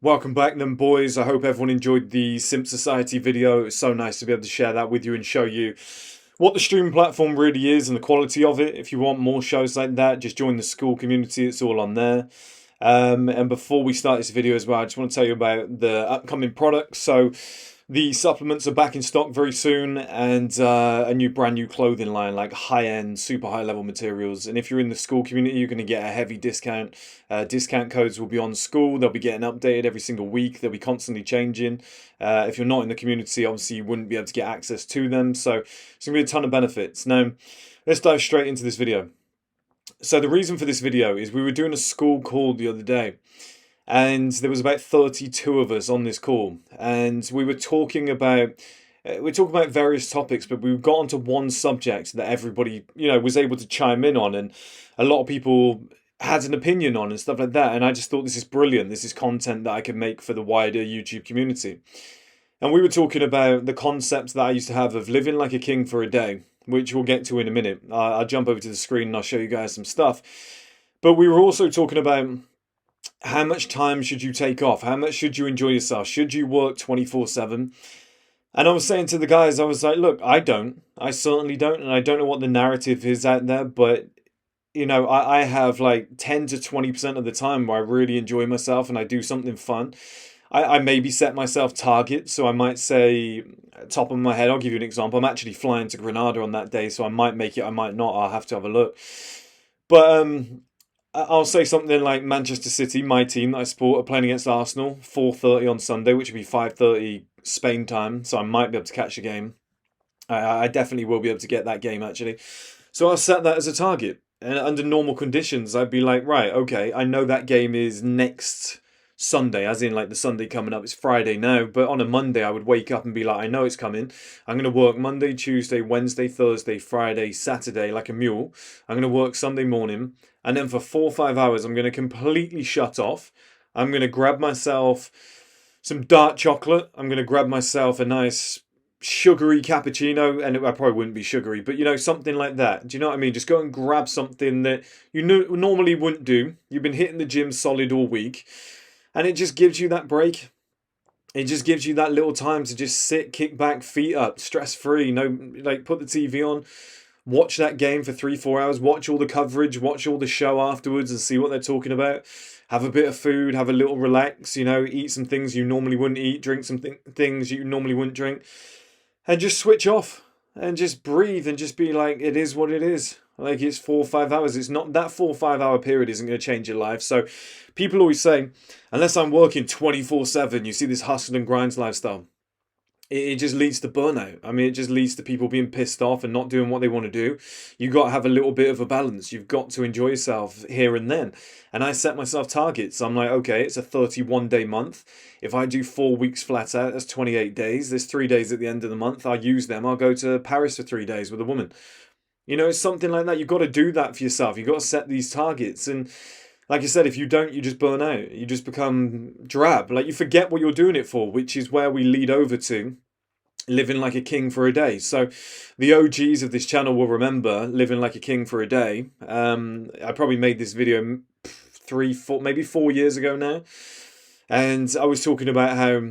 Welcome back then, boys. I hope everyone enjoyed the Simp Society video. It was so nice to be able to share that with you and show you what the streaming platform really is and the quality of it. If you want more shows like that, just join the school community. It's all on there. And before we start this video as well, I just want to tell you about the upcoming products. So the supplements are back in stock very soon, and a brand new clothing line, like high-end, super high-level materials. And if you're in the school community, you're going to get a heavy discount. Discount codes will be on school. They'll be getting updated every single week. They'll be constantly changing. If you're not in the community, obviously you wouldn't be able to get access to them. So it's going to be a ton of benefits. Now, let's dive straight into this video. So the reason for this video is we were doing a school call the other day, and there was about 32 of us on this call, and we were talking about various topics, but we got onto one subject that everybody was able to chime in on, and a lot of people had an opinion on and stuff like that. And I just thought, this is brilliant. This is content that I could make for the wider YouTube community. And we were talking about the concept that I used to have of living like a king for a day, which we'll get to in a minute. I'll jump over to the screen and I'll show you guys some stuff. But we were also talking about how much time should you take off? How much should you enjoy yourself? Should you work 24/7? And I was saying to the guys, I was like, look, I don't. I certainly don't. And I don't know what the narrative is out there, but I have like 10 to 20% of the time where I really enjoy myself and I do something fun. I maybe set myself targets, so I might say, top of my head, I'll give you an example. I'm actually flying to Granada on that day, so I might make it, I might not. I'll have to have a look. But I'll say something like Manchester City, my team that I support, are playing against Arsenal, 4:30 on Sunday, which would be 5:30 Spain time, so I might be able to catch the game. I definitely will be able to get that game, actually. So I'll set that as a target. And under normal conditions, I'd be like, right, okay, I know that game is next Sunday, as in like the Sunday coming up. It's Friday now, but on a Monday, I would wake up and be like, I know it's coming. I'm going to work Monday, Tuesday, Wednesday, Thursday, Friday, Saturday like a mule. I'm going to work Sunday morning. And then for 4 or 5 hours, I'm going to completely shut off. I'm going to grab myself some dark chocolate. I'm going to grab myself a nice sugary cappuccino, and I probably wouldn't be sugary, but something like that. Do you know what I mean? Just go and grab something that you normally wouldn't do. You've been hitting the gym solid all week, and it just gives you that break. It just gives you that little time to just sit, kick back, feet up, stress free. Like put the TV on, watch that game for 3 4 hours, watch all the coverage, watch all the show afterwards, and see what they're talking about. Have a bit of food, have a little relax. Eat some things you normally wouldn't eat, drink some things you normally wouldn't drink. And just switch off and just breathe and just be like, it is what it is. Like, it's 4 or 5 hours. It's not that 4 or 5 hour period isn't going to change your life. So people always say, unless I'm working 24/7, you see this hustle and grind lifestyle. It just leads to burnout. I mean, it just leads to people being pissed off and not doing what they want to do. You've got to have a little bit of a balance. You've got to enjoy yourself here and then. And I set myself targets. I'm like, okay, it's a 31-day month. If I do 4 weeks flat out, that's 28 days. There's 3 days at the end of the month. I'll use them. I'll go to Paris for 3 days with a woman. It's something like that. You've got to do that for yourself. You've got to set these targets. And like I said, if you don't, you just burn out. You just become drab. Like, you forget what you're doing it for, which is where we lead over to living like a king for a day. So the OGs of this channel will remember living like a king for a day. I probably made this video 3, 4, maybe 4 years ago now. And I was talking about how,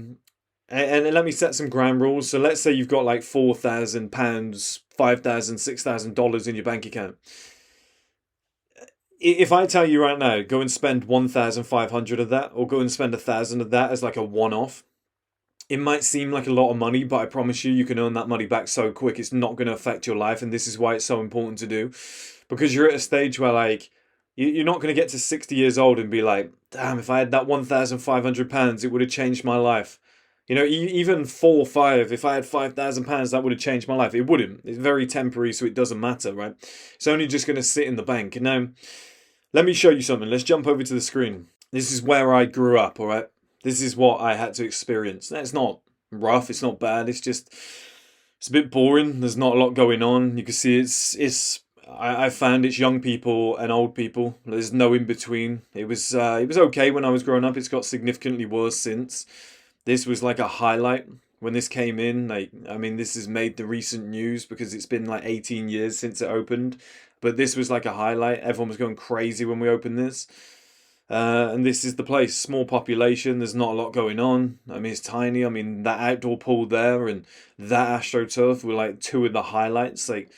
and let me set some ground rules. So let's say you've got like £4,000, $5,000, $6,000 in your bank account. If I tell you right now, go and spend 1,500 of that, or go and spend 1,000 of that as like a one-off, it might seem like a lot of money, but I promise you, you can earn that money back so quick. It's not going to affect your life, and this is why it's so important to do. Because you're at a stage where, like, you're not going to get to 60 years old and be like, damn, if I had that £1,500, it would have changed my life. Even 4 or 5, if I had £5,000, that would have changed my life. It wouldn't. It's very temporary, so it doesn't matter, right? It's only just going to sit in the bank. And now, let me show you something. Let's jump over to the screen. This is where I grew up, all right? This is what I had to experience. It's not rough. It's not bad. It's a bit boring. There's not a lot going on. You can see I found it's young people and old people. There's no in between. It was okay when I was growing up. It's got significantly worse since. This was like a highlight when this came in. Like, I mean, this has made the recent news because it's been like 18 years since it opened. But this was like a highlight. Everyone was going crazy when we opened this. And this is the place. Small population. There's not a lot going on. I mean, it's tiny. I mean, that outdoor pool there and that AstroTurf were like two of the highlights. Like,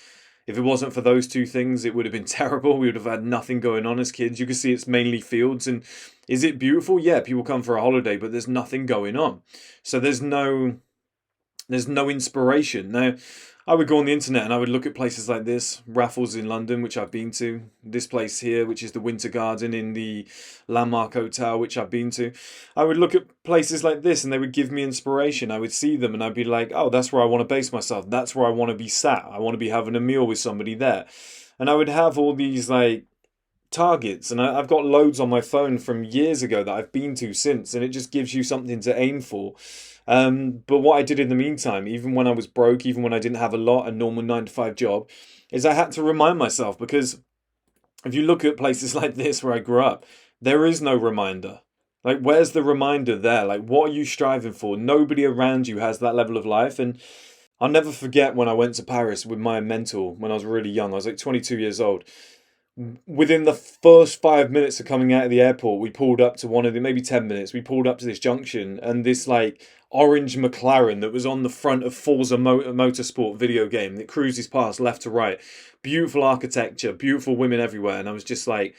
if it wasn't for those two things, it would have been terrible. We would have had nothing going on as kids. You can see it's mainly fields. And is it beautiful? Yeah, people come for a holiday, but there's nothing going on. So there's no inspiration. Now, I would go on the internet and I would look at places like this, Raffles in London, which I've been to, this place here, which is the Winter Garden in the Landmark Hotel, which I've been to. I would look at places like this and they would give me inspiration. I would see them and I'd be like, oh, that's where I want to base myself. That's where I want to be sat. I want to be having a meal with somebody there. And I would have all these like targets, and I've got loads on my phone from years ago that I've been to since, and it just gives you something to aim for. But what I did in the meantime, even when I was broke, even when I didn't have a lot, a normal 9 to 5 job, is I had to remind myself, because if you look at places like this where I grew up, there is no reminder. Like, where's the reminder there? Like, what are you striving for? Nobody around you has that level of life. And I'll never forget when I went to Paris with my mentor when I was really young. I was like 22 years old. Within the first 5 minutes of coming out of the airport, we pulled up to one of the, maybe 10 minutes, we pulled up to this junction, and this like orange McLaren that was on the front of Forza Motorsport video game that cruises past left to right. Beautiful architecture, beautiful women everywhere. And I was just like,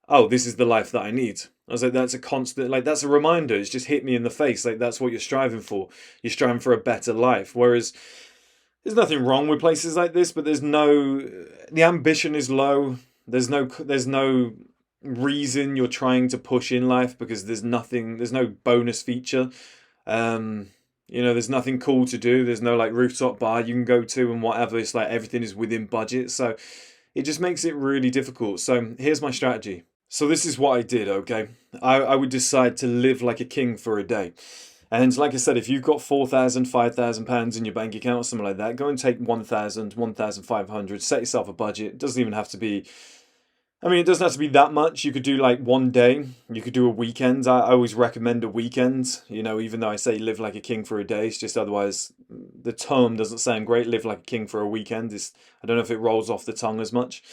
oh, this is the life that I need. I was like, that's a constant, like, that's a reminder. It's just hit me in the face. Like, that's what you're striving for. You're striving for a better life. Whereas there's nothing wrong with places like this, but the ambition is low. There's no reason you're trying to push in life, because there's no bonus feature. Um, there's nothing cool to do. There's no like rooftop bar you can go to and whatever. It's like everything is within budget. So it just makes it really difficult. So here's my strategy. So this is what I did, okay? I would decide to live like a king for a day. And like I said, if you've got 4,000, 5,000 pounds in your bank account or something like that, go and take 1,000, 1,500, set yourself a budget. It doesn't even have to be, I mean, it doesn't have to be that much. You could do like one day. You could do a weekend. I always recommend a weekend, even though I say live like a king for a day. It's just otherwise the term doesn't sound great. Live like a king for a weekend. I don't know if it rolls off the tongue as much.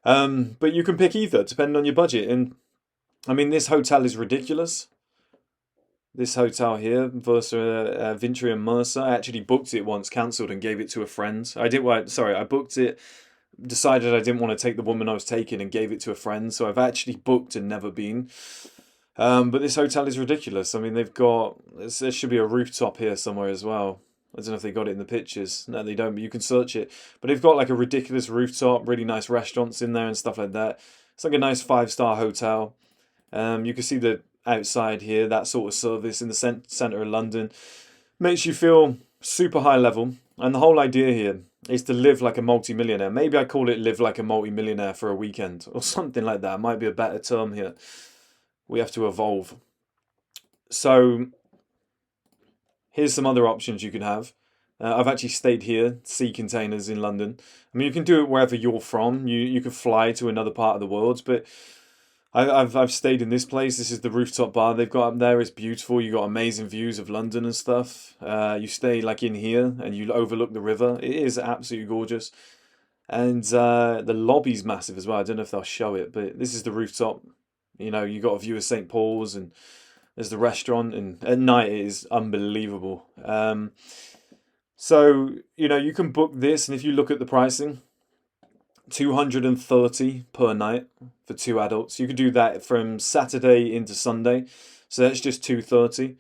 But you can pick either, depending on your budget. And I mean, this hotel is ridiculous. This hotel here, Versa Vintry and Mercer. I actually booked it once, cancelled, and gave it to a friend. I booked it, decided I didn't want to take the woman I was taking, and gave it to a friend. So I've actually booked and never been. But this hotel is ridiculous. I mean, there should be a rooftop here somewhere as well. I don't know if they got it in the pictures. No, they don't, but you can search it. But they've got like a ridiculous rooftop, really nice restaurants in there and stuff like that. It's like a nice 5-star hotel. You can see the outside here, that sort of service in the centre of London. Makes you feel super high level. And the whole idea here is to live like a multi-millionaire. Maybe I call it live like a multi-millionaire for a weekend or something like that. Might be a better term here. We have to evolve. So here's some other options you can have. I've actually stayed here, sea containers in London. I mean, you can do it wherever you're from. You can fly to another part of the world, but I've stayed in this place. This is the rooftop bar they've got up there. It's beautiful. You got amazing views of London and stuff. You stay like in here and you overlook the river. It is absolutely gorgeous. And the lobby's massive as well. I don't know if they'll show it, but this is the rooftop. You got a view of St. Paul's, and there's the restaurant, and at night it is unbelievable. So, you can book this, and if you look at the pricing, 230 per night for 2 adults. You could do that from Saturday into Sunday. So that's just 230.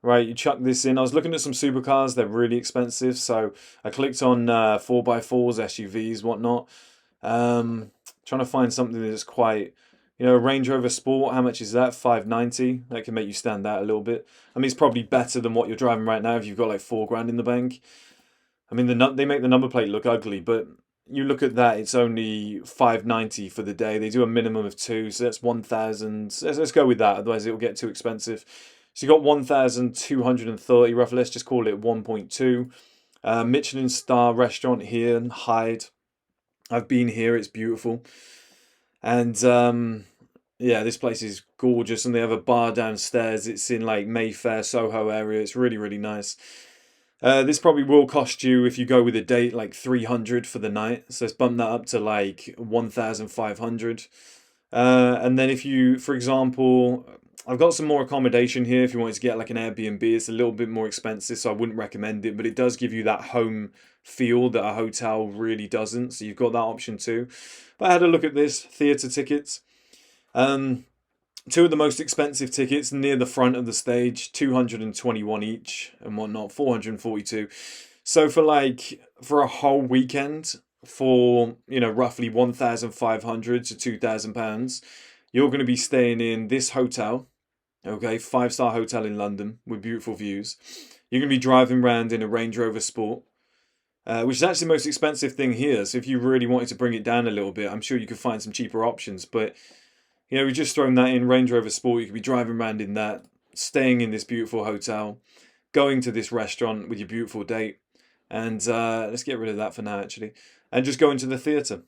Right, you chuck this in. I was looking at some supercars. They're really expensive. So I clicked on 4x4s, SUVs, whatnot. Trying to find something that's quite, Range Rover Sport. How much is that? 590. That can make you stand out a little bit. I mean, it's probably better than what you're driving right now if you've got like 4 grand in the bank. I mean, they make the number plate look ugly, but you look at that, it's only 590 for the day. They do a minimum of 2, so that's 1,000. Let's go with that, otherwise it will get too expensive. So you got 1,230 roughly. Let's just call it 1.2. Michelin star restaurant here in Hyde. I've been here. It's beautiful, and yeah, this place is gorgeous. And they have a bar downstairs. It's in like Mayfair, Soho area. It's really, really nice. This probably will cost you, if you go with a date, like 300 for the night. So let's bump that up to like 1,500. And then if you, for example, I've got some more accommodation here. If you wanted to get like an Airbnb, it's a little bit more expensive, so I wouldn't recommend it. But it does give you that home feel that a hotel really doesn't. So you've got that option too. But I had a look at this theatre tickets. Um, Two of the most expensive tickets near the front of the stage, 221 each and whatnot, 442. So for a whole weekend, for roughly 1,500 to £2,000, you're going to be staying in this hotel, okay, 5-star hotel in London with beautiful views. You're going to be driving around in a Range Rover Sport, which is actually the most expensive thing here. So if you really wanted to bring it down a little bit, I'm sure you could find some cheaper options. But we've just thrown that in, Range Rover Sport. You could be driving around in that, staying in this beautiful hotel, going to this restaurant with your beautiful date, and let's get rid of that for now, actually, and just go into the theatre.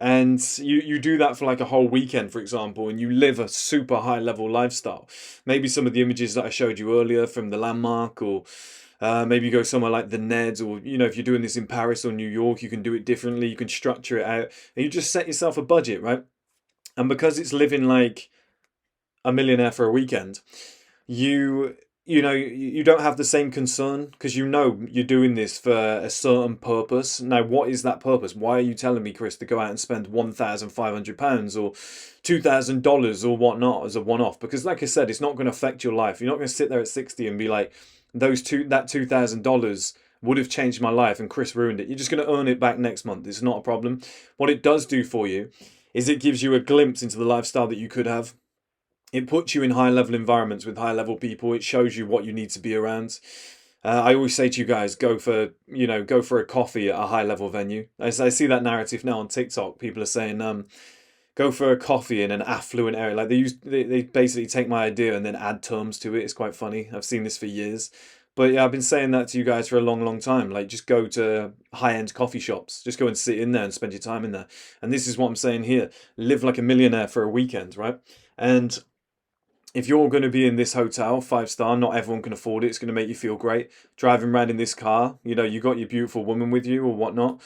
And you do that for like a whole weekend, for example, and you live a super high level lifestyle. Maybe some of the images that I showed you earlier from the Landmark, or maybe you go somewhere like the Neds, or if you're doing this in Paris or New York, you can do it differently. You can structure it out, and you just set yourself a budget, right? And because it's living like a millionaire for a weekend, you you don't have the same concern, because you're doing this for a certain purpose. Now, what is that purpose? Why are you telling me, Chris, to go out and spend £1,500 or $2,000 or whatnot as a one-off? Because like I said, it's not going to affect your life. You're not going to sit there at 60 and be like, that $2,000 would have changed my life and Chris ruined it. You're just going to earn it back next month. It's not a problem. What it does do for you is it gives you a glimpse into the lifestyle that you could have. It puts you in high level environments with high level people. It shows you what you need to be around. I always say to you guys, go for a coffee at a high level venue. I see that narrative now on TikTok. People are saying, go for a coffee in an affluent area. Like they basically take my idea and then add terms to it. It's quite funny. I've seen this for years. But yeah, I've been saying that to you guys for a long, long time. Like, just go to high-end coffee shops. Just go and sit in there and spend your time in there. And this is what I'm saying here. Live like a millionaire for a weekend, right? And if you're going to be in this hotel, 5-star, not everyone can afford it. It's going to make you feel great. Driving around in this car, you got your beautiful woman with you or whatnot.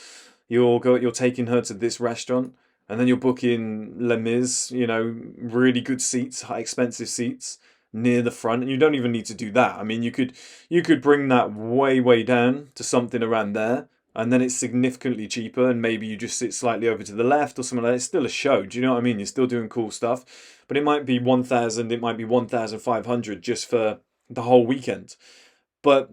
You're taking her to this restaurant, and then you're booking Les Mis, really good seats, high expensive seats near the front, and you don't even need to do that. I mean, you could bring that way, way down to something around there, and then it's significantly cheaper, and maybe you just sit slightly over to the left or something like that. It's still a show, do you know what I mean? You're still doing cool stuff, but it might be 1,000, it might be 1,500 just for the whole weekend. But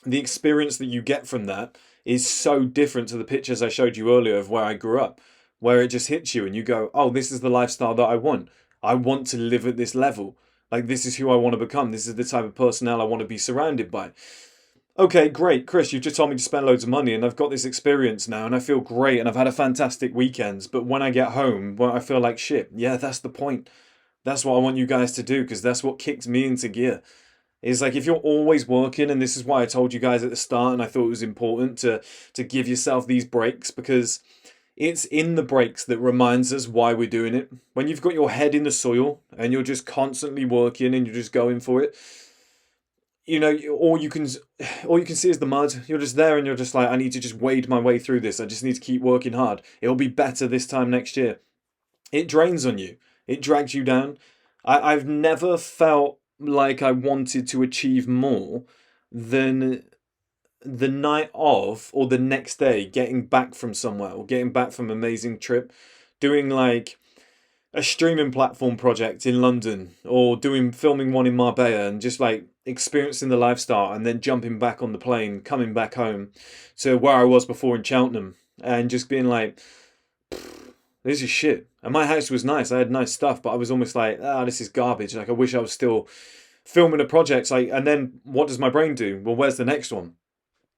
the experience that you get from that is so different to the pictures I showed you earlier of where I grew up, where it just hits you and you go, oh, this is the lifestyle that I want. I want to live at this level. Like, this is who I want to become. This is the type of personnel I want to be surrounded by. Okay, great, Chris, you've just told me to spend loads of money and I've got this experience now and I feel great and I've had a fantastic weekend. But when I get home, I feel like shit. Yeah, that's the point. That's what I want you guys to do, because that's what kicked me into gear. Is like, if you're always working, and this is why I told you guys at the start, and I thought it was important to give yourself these breaks, because it's in the breaks that reminds us why we're doing it. When you've got your head in the soil and you're just constantly working and you're just going for it, all you can see is the mud. You're just there and you're just like, I need to just wade my way through this. I just need to keep working hard. It'll be better this time next year. It drains on you. It drags you down. I've never felt like I wanted to achieve more than the night of or the next day getting back from somewhere or getting back from an amazing trip, doing like a streaming platform project in London or filming one in Marbella, and just like experiencing the lifestyle, and then jumping back on the plane, coming back home to where I was before in Cheltenham, and just being like, this is shit. And my house was nice. I had nice stuff, but I was almost like, this is garbage. Like, I wish I was still filming a project. Like, and then what does my brain do? Well, where's the next one?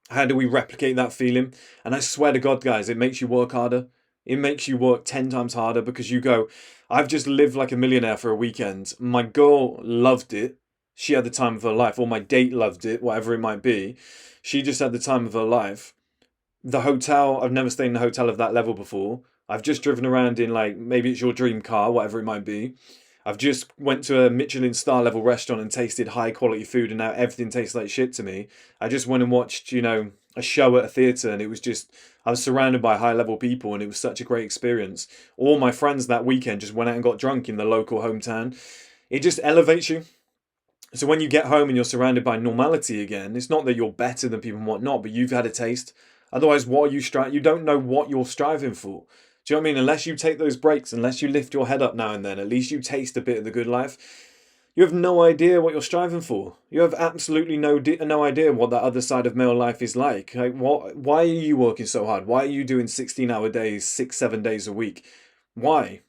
How do we replicate that feeling? And I swear to God, guys, it makes you work harder. It makes you work 10 times harder, because you go, I've just lived like a millionaire for a weekend. My girl loved it. She had the time of her life. Or my date loved it, whatever it might be. She just had the time of her life. The hotel, I've never stayed in a hotel of that level before. I've just driven around in, like, maybe it's your dream car, whatever it might be. I've just went to a Michelin star level restaurant and tasted high quality food, and now everything tastes like shit to me. I just went and watched, a show at a theatre, and it was just, I was surrounded by high level people, and it was such a great experience. All my friends that weekend just went out and got drunk in the local hometown. It just elevates you. So when you get home and you're surrounded by normality again, it's not that you're better than people and whatnot, but you've had a taste. Otherwise, what are you You don't know what you're striving for. Do you know what I mean? Unless you take those breaks, unless you lift your head up now and then, at least you taste a bit of the good life. You have no idea what you're striving for. You have absolutely no idea what that other side of male life is like. Like, what? Why are you working so hard? Why are you doing 16-hour days, 6, 7 days a week? Why?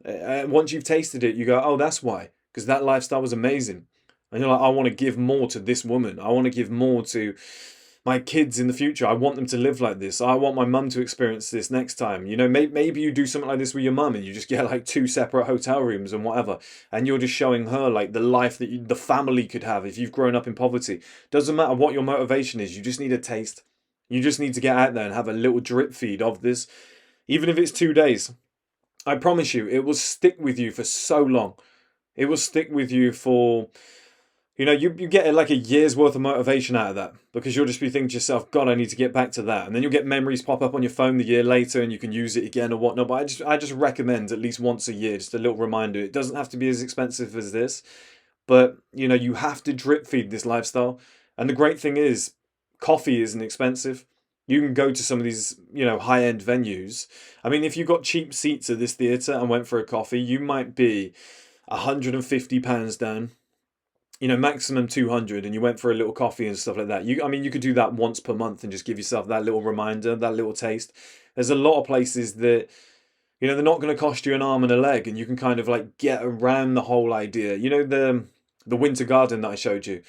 Once you've tasted it, you go, oh, that's why. Because that lifestyle was amazing. And you're like, I want to give more to this woman. I want to give more to my kids in the future. I want them to live like this. I want my mum to experience this next time. You know, maybe you do something like this with your mum and you just get like 2 separate hotel rooms and whatever. And you're just showing her like the life that the family could have if you've grown up in poverty. Doesn't matter what your motivation is. You just need a taste. You just need to get out there and have a little drip feed of this. Even if it's 2 days. I promise you, it will stick with you for so long. It will stick with you for, you get like a year's worth of motivation out of that, because you'll just be thinking to yourself, God, I need to get back to that. And then you'll get memories pop up on your phone the year later and you can use it again or whatnot. But I just recommend at least once a year, just a little reminder. It doesn't have to be as expensive as this, but you have to drip feed this lifestyle. And the great thing is, coffee isn't expensive. You can go to some of these, high-end venues. I mean, if you got cheap seats at this theatre and went for a coffee, you might be £150 down, maximum 200, and you went for a little coffee and stuff like that. You could do that once per month and just give yourself that little reminder, that little taste. There's a lot of places that, they're not going to cost you an arm and a leg, and you can kind of like get around the whole idea. The Winter Garden that I showed you.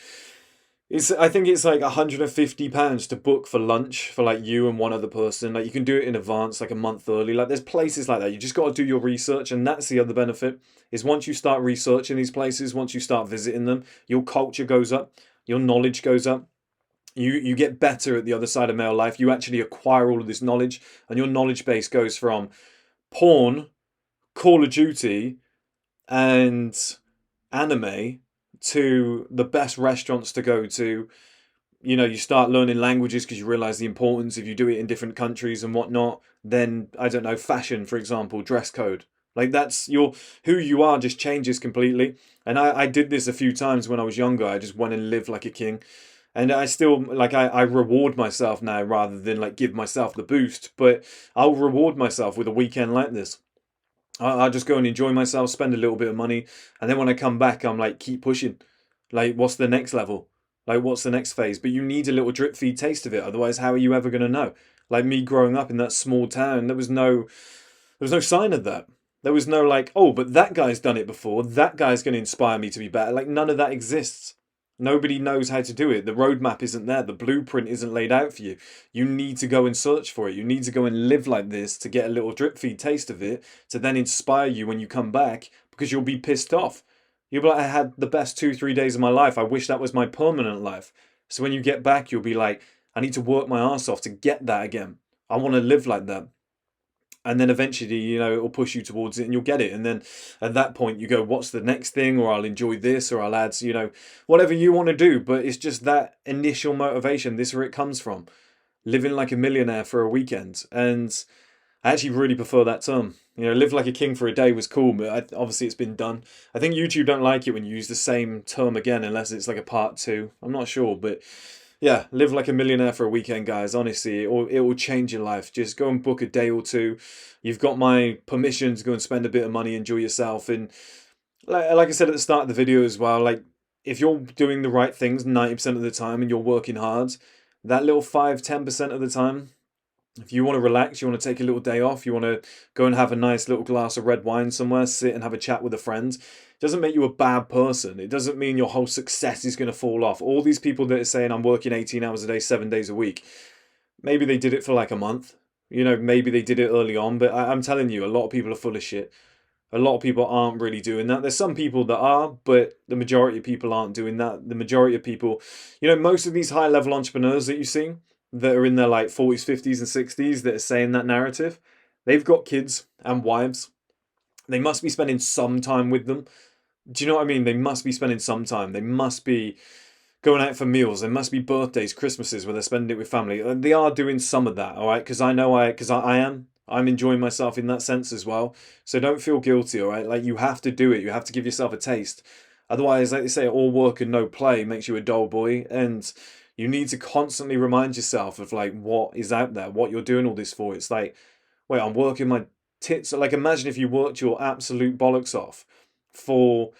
I think it's like £150 to book for lunch for like you and one other person. Like, you can do it in advance, like a month early. Like, there's places like that. You just got to do your research, and that's the other benefit. Is once you start researching these places, once you start visiting them, your culture goes up, your knowledge goes up. You get better at the other side of male life. You actually acquire all of this knowledge, and your knowledge base goes from porn, Call of Duty, and anime to the best restaurants to go to. You start learning languages because you realize the importance if you do it in different countries and whatnot. Then, I don't know, fashion, for example, dress code. Like, that's who you are just changes completely. And I did this a few times when I was younger. I just went and lived like a king. And I still, like, I reward myself now rather than, like, give myself the boost. But I'll reward myself with a weekend like this. I'll just go and enjoy myself, spend a little bit of money, and then when I come back, I'm like, keep pushing. Like, what's the next level? Like, what's the next phase? But you need a little drip feed taste of it. Otherwise, how are you ever going to know? Like, me growing up in that small town, there was no sign of that. There was no like, oh, but that guy's done it before. That guy's going to inspire me to be better. Like, none of that exists. Nobody knows how to do it. The roadmap isn't there. The blueprint isn't laid out for you. You need to go and search for it. You need to go and live like this to get a little drip feed taste of it, to then inspire you when you come back, because you'll be pissed off. You'll be like, I had the best 2, 3 days of my life. I wish that was my permanent life. So when you get back, you'll be like, I need to work my ass off to get that again. I want to live like that. And then eventually, it will push you towards it and you'll get it. And then at that point, you go, what's the next thing? Or I'll enjoy this, or I'll add, whatever you want to do. But it's just that initial motivation. This is where it comes from. Living like a millionaire for a weekend. And I actually really prefer that term. Live like a king for a day was cool, but obviously it's been done. I think YouTube don't like it when you use the same term again, unless it's like a part 2. I'm not sure, but yeah, live like a millionaire for a weekend, guys. Honestly, it will change your life. Just go and book a day or two. You've got my permission to go and spend a bit of money, enjoy yourself. And like I said at the start of the video as well, like, if you're doing the right things 90% of the time and you're working hard, that little 5-10% of the time, if you want to relax, you want to take a little day off, you want to go and have a nice little glass of red wine somewhere, sit and have a chat with a friend, it doesn't make you a bad person. It doesn't mean your whole success is going to fall off. All these people that are saying, I'm working 18 hours a day, 7 days a week, maybe they did it for like a month. Maybe they did it early on, but I'm telling you, a lot of people are full of shit. A lot of people aren't really doing that. There's some people that are, but the majority of people aren't doing that. The majority of people, most of these high-level entrepreneurs that you see, that are in their like 40s, 50s, and 60s that are saying that narrative, they've got kids and wives. They must be spending some time with them. Do you know what I mean? They must be spending some time. They must be going out for meals. There must be birthdays, Christmases where they're spending it with family. They are doing some of that, all right? Because I am. I'm enjoying myself in that sense as well. So don't feel guilty, all right? Like you have to do it. You have to give yourself a taste. Otherwise, like they say, all work and no play makes you a dull boy. And you need to constantly remind yourself of like what is out there, what you're doing all this for. It's like, wait, I'm working my tits. Like imagine if you worked your absolute bollocks off for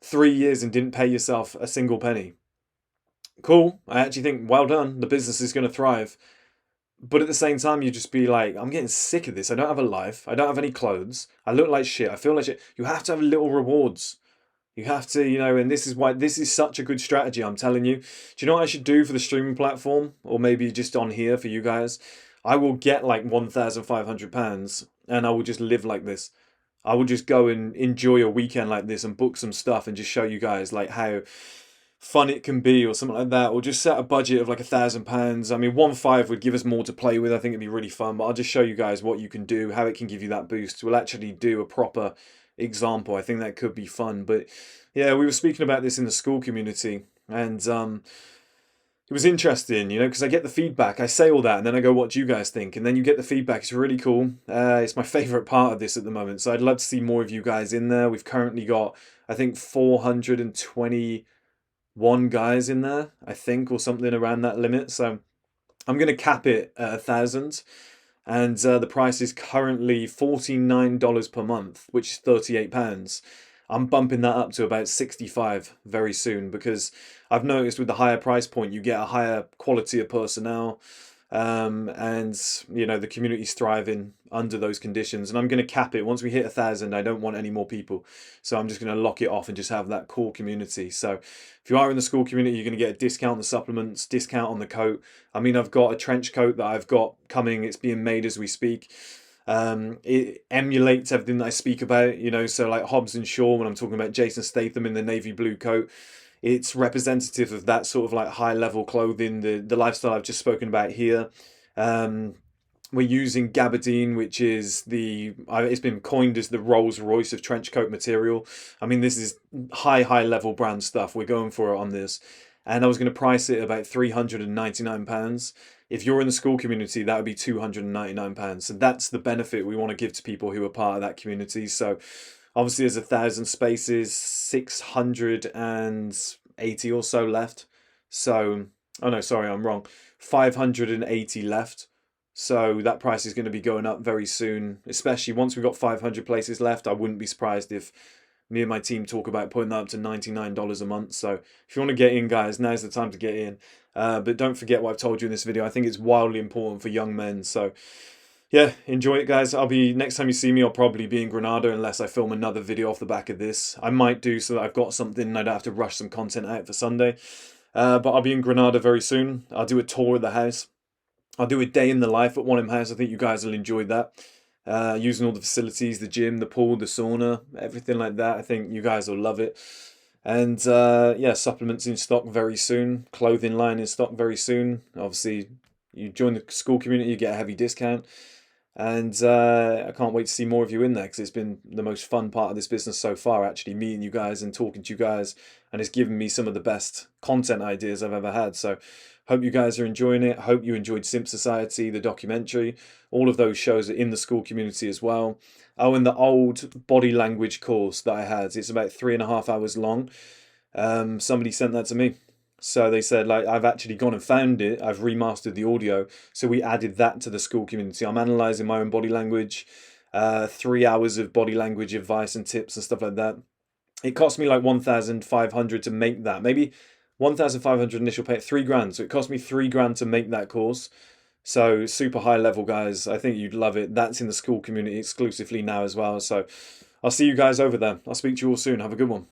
3 years and didn't pay yourself a single penny. Cool. I actually think, well done. The business is going to thrive. But at the same time, you just be like, I'm getting sick of this. I don't have a life. I don't have any clothes. I look like shit. I feel like shit. You have to have little rewards. You have to, and this is why this is such a good strategy, I'm telling you. Do you know what I should do for the streaming platform? Or maybe just on here for you guys? I will get like £1,500 and I will just live like this. I will just go and enjoy a weekend like this and book some stuff and just show you guys like how fun it can be or something like that, or just set a budget of like £1,000. I mean, 1.5 would give us more to play with. I think it'd be really fun, but I'll just show you guys what you can do, how it can give you that boost. We'll actually do a proper example. I think that could be fun. But yeah, we were speaking about this in the school community, and it was interesting, because I get the feedback. I say all that, and then I go, what do you guys think? And then you get the feedback. It's really cool. It's my favorite part of this at the moment. So I'd love to see more of you guys in there. We've currently got, I think, 421 guys in there, I think, or something around that limit. So I'm going to cap it at 1,000. And the price is currently $49 per month, which is £38. I'm bumping that up to about 65 very soon, because I've noticed with the higher price point, you get a higher quality of personnel, and the community's thriving under those conditions. And I'm going to cap it once we hit 1,000. I don't want any more people, so I'm just going to lock it off and just have that core community. So if you are in the school community, you're going to get a discount on the supplements, discount on the coat. I mean, I've got a trench coat that I've got coming. It's being made as we speak. It emulates everything that I speak about, so like Hobbs and Shaw, when I'm talking about Jason Statham in the navy blue coat, it's representative of that sort of like high level clothing, the lifestyle I've just spoken about here. We're using gabardine, which is it's been coined as the Rolls Royce of trench coat material. I mean, this is high level brand stuff. We're going for it on this. And I was going to price it about £399. If you're in the school community, that would be £299. So that's the benefit we want to give to people who are part of that community. So obviously there's 1,000 spaces, 680 or so left. So, oh no, sorry, I'm wrong. 580 left. So that price is going to be going up very soon, especially once we've got 500 places left. I wouldn't be surprised if me and my team talk about putting that up to $99 a month. So if you want to get in, guys, now's the time to get in. But don't forget what I've told you in this video. I think it's wildly important for young men. So yeah, enjoy it, guys. Next time you see me, I'll probably be in Granada unless I film another video off the back of this. I might do so that I've got something and I don't have to rush some content out for Sunday. But I'll be in Granada very soon. I'll do a tour of the house. I'll do a day in the life at One House. I think you guys will enjoy that. Using all the facilities, the gym, the pool, the sauna, everything like that. I think you guys will love it. And yeah, supplements in stock very soon. Clothing line in stock very soon. Obviously, you join the school community, you get a heavy discount. And I can't wait to see more of you in there, because it's been the most fun part of this business so far, actually, meeting you guys and talking to you guys. And it's given me some of the best content ideas I've ever had. So hope you guys are enjoying it. Hope you enjoyed Simp Society, the documentary. All of those shows are in the school community as well. Oh, and the old body language course that I had. It's about 3.5 hours long. Somebody sent that to me. So they said, like, I've actually gone and found it. I've remastered the audio. So we added that to the school community. I'm analysing my own body language. 3 hours of body language advice and tips and stuff like that. It cost me like 1,500 to make that. Maybe 1,500 initial pay, £3,000. So it cost me £3,000 to make that course. So super high level, guys. I think you'd love it. That's in the school community exclusively now as well. So I'll see you guys over there. I'll speak to you all soon. Have a good one.